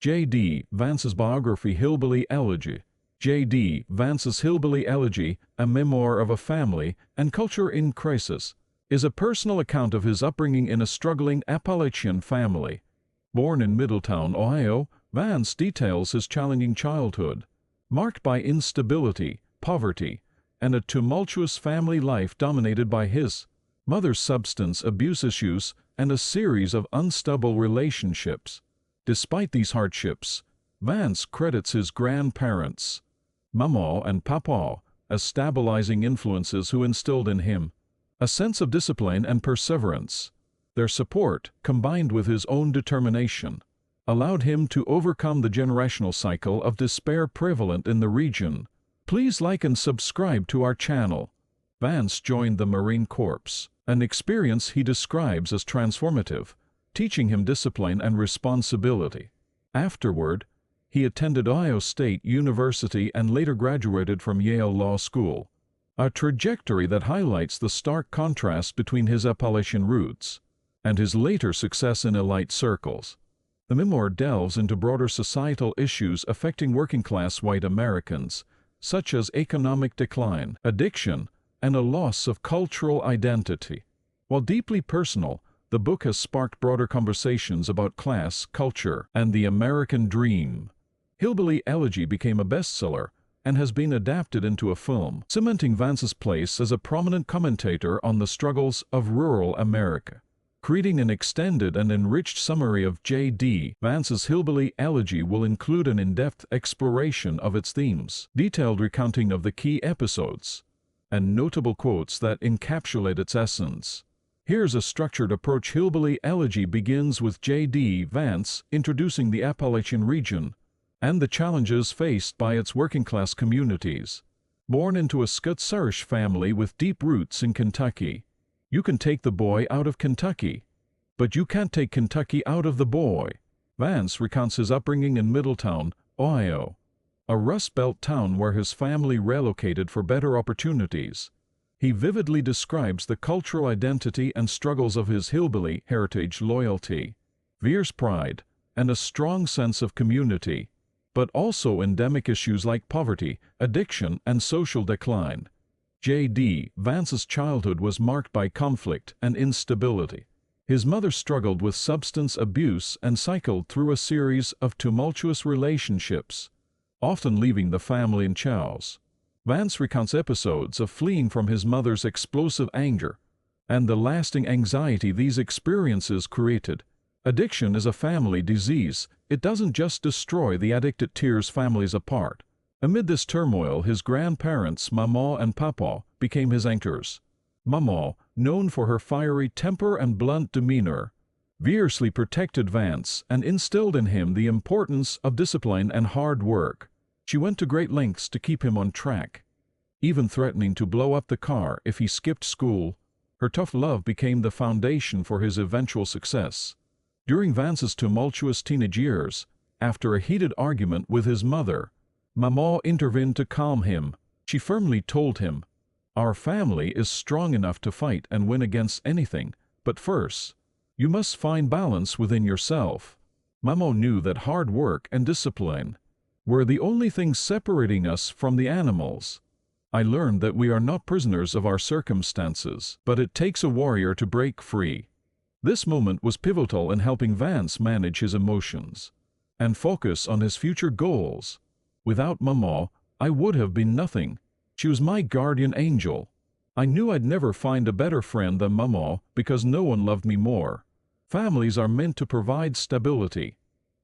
JD Vance's biography Hillbilly Elegy. JD Vance's Hillbilly Elegy, a memoir of a family and culture in crisis, is a personal account of his upbringing in a struggling Appalachian family. Born in Middletown, Ohio, Vance details his challenging childhood, marked by instability, poverty, and a tumultuous family life dominated by his mother's substance abuse issues and a series of unstable relationships. Despite these hardships, Vance credits his grandparents, Mama and Papa, as stabilizing influences who instilled in him a sense of discipline and perseverance. Their support, combined with his own determination, allowed him to overcome the generational cycle of despair prevalent in the region. Please like and subscribe to our channel. Vance joined the Marine Corps, an experience he describes as transformative, teaching him discipline and responsibility. Afterward, he attended Ohio State University and later graduated from Yale Law School, a trajectory that highlights the stark contrast between his Appalachian roots and his later success in elite circles. The memoir delves into broader societal issues affecting working-class white Americans, such as economic decline, addiction, and a loss of cultural identity. While deeply personal, the book has sparked broader conversations about class, culture, and the American dream. Hillbilly Elegy became a bestseller and has been adapted into a film, cementing Vance's place as a prominent commentator on the struggles of rural America. Creating an extended and enriched summary of J.D. Vance's Hillbilly Elegy will include an in-depth exploration of its themes, detailed recounting of the key episodes, and notable quotes that encapsulate its essence. Here's a structured approach. Hillbilly Elegy begins with J.D. Vance introducing the Appalachian region and the challenges faced by its working-class communities. Born into a Scots-Irish family with deep roots in Kentucky, you can take the boy out of Kentucky, but you can't take Kentucky out of the boy. Vance recounts his upbringing in Middletown, Ohio, a Rust Belt town where his family relocated for better opportunities. He vividly describes the cultural identity and struggles of his hillbilly heritage, loyalty, fierce pride, and a strong sense of community, but also endemic issues like poverty, addiction, and social decline. J.D. Vance's childhood was marked by conflict and instability. His mother struggled with substance abuse and cycled through a series of tumultuous relationships, often leaving the family in chaos. Vance recounts episodes of fleeing from his mother's explosive anger and the lasting anxiety these experiences created. Addiction is a family disease. It doesn't just destroy the addict, it tears families apart. Amid this turmoil, his grandparents, Mama and Papa, became his anchors. Mama, known for her fiery temper and blunt demeanor, fiercely protected Vance and instilled in him the importance of discipline and hard work. She went to great lengths to keep him on track, even threatening to blow up the car if he skipped school. Her tough love became the foundation for his eventual success. During Vance's tumultuous teenage years, after a heated argument with his mother, Mama intervened to calm him. She firmly told him, "Our family is strong enough to fight and win against anything, but first, you must find balance within yourself." Mama knew that hard work and discipline were the only things separating us from the animals. "I learned that we are not prisoners of our circumstances, but it takes a warrior to break free." This moment was pivotal in helping Vance manage his emotions and focus on his future goals. "Without Mama, I would have been nothing. She was my guardian angel. I knew I'd never find a better friend than Mama because no one loved me more." Families are meant to provide stability,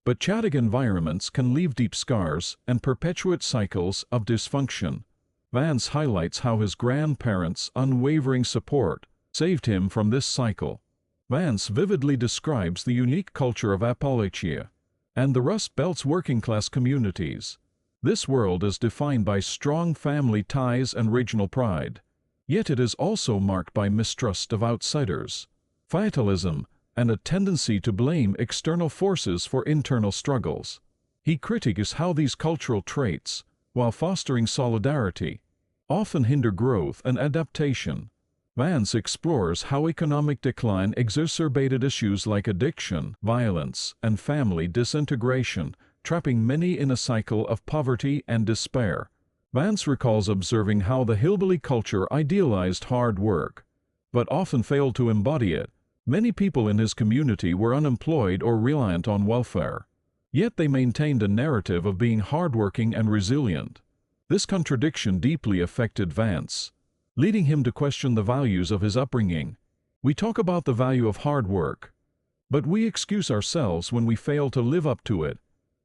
but chaotic environments can leave deep scars and perpetuate cycles of dysfunction. Vance highlights how his grandparents' unwavering support saved him from this cycle. Vance vividly describes the unique culture of Appalachia and the Rust Belt's working-class communities. This world is defined by strong family ties and regional pride, yet it is also marked by mistrust of outsiders, fatalism, and a tendency to blame external forces for internal struggles. He critiques how these cultural traits, while fostering solidarity, often hinder growth and adaptation. Vance explores how economic decline exacerbated issues like addiction, violence, and family disintegration, trapping many in a cycle of poverty and despair. Vance recalls observing how the hillbilly culture idealized hard work, but often failed to embody it. Many people in his community were unemployed or reliant on welfare. Yet they maintained a narrative of being hardworking and resilient. This contradiction deeply affected Vance, leading him to question the values of his upbringing. We talk about the value of hard work, but we excuse ourselves when we fail to live up to it.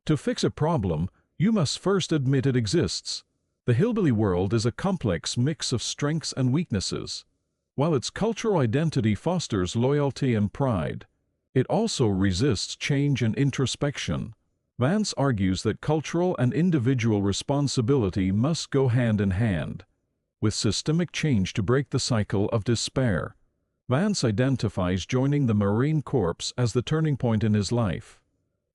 To fix a problem, you must first admit it exists. The hillbilly world is a complex mix of strengths and weaknesses. While its cultural identity fosters loyalty and pride, it also resists change and introspection. Vance argues that cultural and individual responsibility must go hand in hand with systemic change to break the cycle of despair. Vance identifies joining the Marine Corps as the turning point in his life.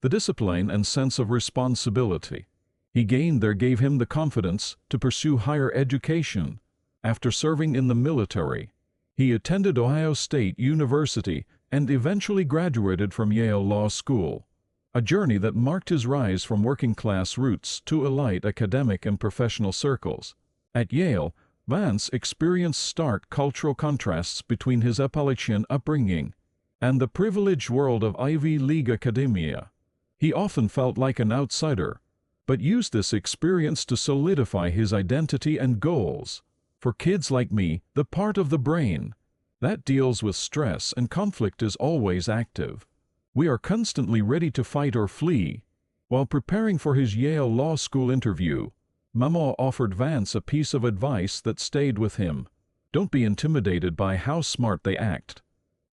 The discipline and sense of responsibility he gained there gave him the confidence to pursue higher education. After serving in the military, he attended Ohio State University and eventually graduated from Yale Law School, a journey that marked his rise from working-class roots to elite academic and professional circles. At Yale, Vance experienced stark cultural contrasts between his Appalachian upbringing and the privileged world of Ivy League academia. He often felt like an outsider, but used this experience to solidify his identity and goals. For kids like me, the part of the brain that deals with stress and conflict is always active. We are constantly ready to fight or flee. While preparing for his Yale Law School interview, Memoir offered Vance a piece of advice that stayed with him. Don't be intimidated by how smart they act.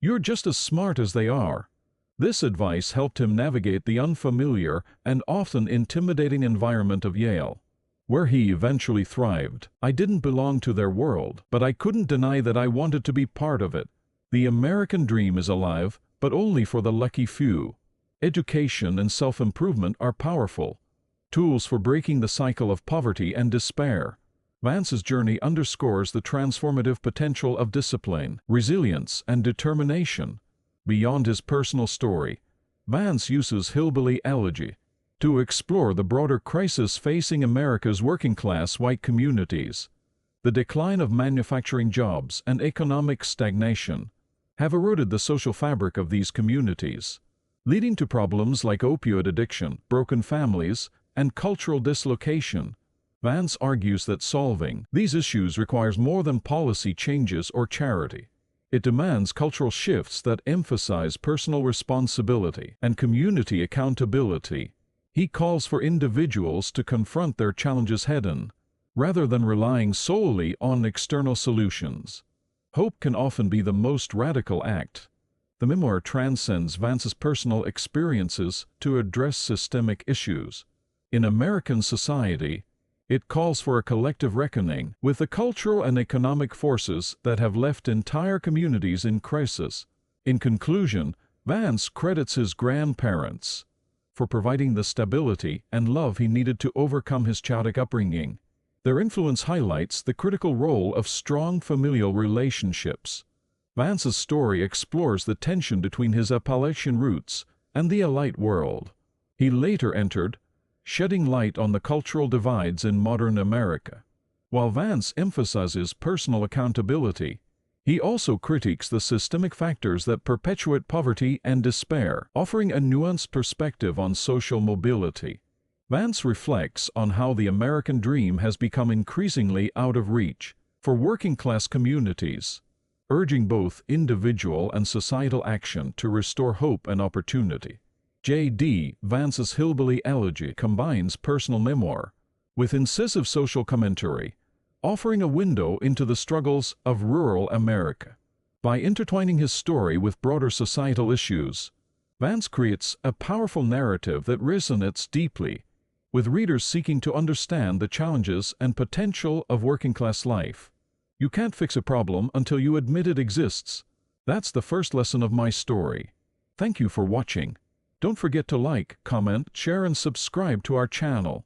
You're just as smart as they are. This advice helped him navigate the unfamiliar and often intimidating environment of Yale, where he eventually thrived. I didn't belong to their world, but I couldn't deny that I wanted to be part of it. The American dream is alive, but only for the lucky few. Education and self-improvement are powerful tools for breaking the cycle of poverty and despair. Vance's journey underscores the transformative potential of discipline, resilience, and determination. Beyond his personal story, Vance uses Hillbilly Elegy to explore the broader crisis facing America's working-class white communities. The decline of manufacturing jobs and economic stagnation have eroded the social fabric of these communities, leading to problems like opioid addiction, broken families, and cultural dislocation. Vance argues that solving these issues requires more than policy changes or charity. It demands cultural shifts that emphasize personal responsibility and community accountability. He calls for individuals to confront their challenges head-on, rather than relying solely on external solutions. Hope can often be the most radical act. The memoir transcends Vance's personal experiences to address systemic issues. In American society, it calls for a collective reckoning with the cultural and economic forces that have left entire communities in crisis. In conclusion, Vance credits his grandparents for providing the stability and love he needed to overcome his chaotic upbringing. Their influence highlights the critical role of strong familial relationships. Vance's story explores the tension between his Appalachian roots and the elite world he later entered, shedding light on the cultural divides in modern America. While Vance emphasizes personal accountability, he also critiques the systemic factors that perpetuate poverty and despair, offering a nuanced perspective on social mobility. Vance reflects on how the American dream has become increasingly out of reach for working-class communities, urging both individual and societal action to restore hope and opportunity. JD Vance's Hillbilly Elegy combines personal memoir with incisive social commentary, offering a window into the struggles of rural America. By intertwining his story with broader societal issues, Vance creates a powerful narrative that resonates deeply with readers seeking to understand the challenges and potential of working-class life. You can't fix a problem until you admit it exists. That's the first lesson of my story. Thank you for watching. Don't forget to like, comment, share, and subscribe to our channel.